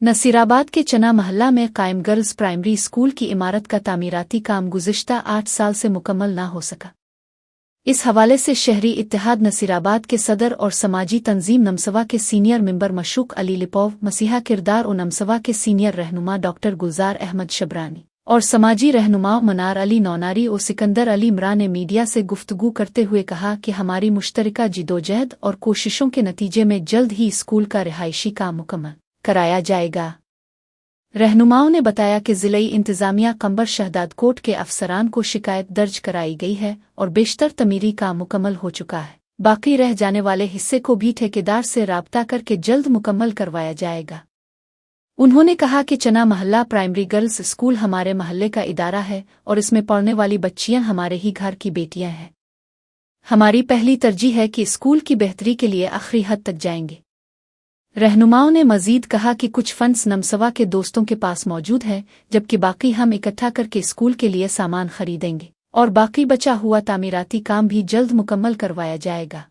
नसीराबाद के चना महल्ला में कायम गर्ल्स प्राइमरी स्कूल की इमारत का तामीराती काम गुज़िश्ता 8 साल से मुकम्मल ना हो सका। इस हवाले से शहरी इत्तेहाद नसीराबाद के सदर और समाजी तंजीम नमसवा के सीनियर मेंबर मशूक अली लिपोव, मसीहा किरदार और नमसवा के सीनियर रहनुमा डॉक्टर गुलजार अहमद शबरानी और समाजी रहनुमाओं मनार अली नौनारी और सिकंदर अली इमरान ने मीडिया से गुफ्तगू करते हुए कहा कि हमारी मुश्तरका जिदोजहद और कोशिशों के नतीजे में जल्द ही स्कूल का रिहायशी काम मुकम्मल कराया जाएगा। रहनुमाओं ने बताया कि ज़िले इंतज़ामिया कंबर शहदाद कोट के अफसरान को शिकायत दर्ज कराई गई है और बेशतर तमीरी काम मुकम्मल हो चुका है। बाकी रह जाने वाले हिस्से को भी ठेकेदार से राब्ता करके जल्द मुकम्मल करवाया जाएगा। उन्होंने कहा कि चना महल्ला प्राइमरी गर्ल्स स्कूल हमारे महल्ले का इदारा है और इसमें पढ़ने वाली बच्चियां हमारे ही घर की बेटियां हैं। हमारी पहली तरजीह है कि स्कूल की बेहतरी के लिए आखिरी हद तक जाएंगे। रहनुमाओं ने मजीद कहा कि कुछ फंड्स नमसवा के दोस्तों के पास मौजूद है, जबकि बाकी हम इकट्ठा करके स्कूल के लिए सामान खरीदेंगे और बाकी बचा हुआ तामीराती काम भी जल्द मुकम्मल करवाया जाएगा।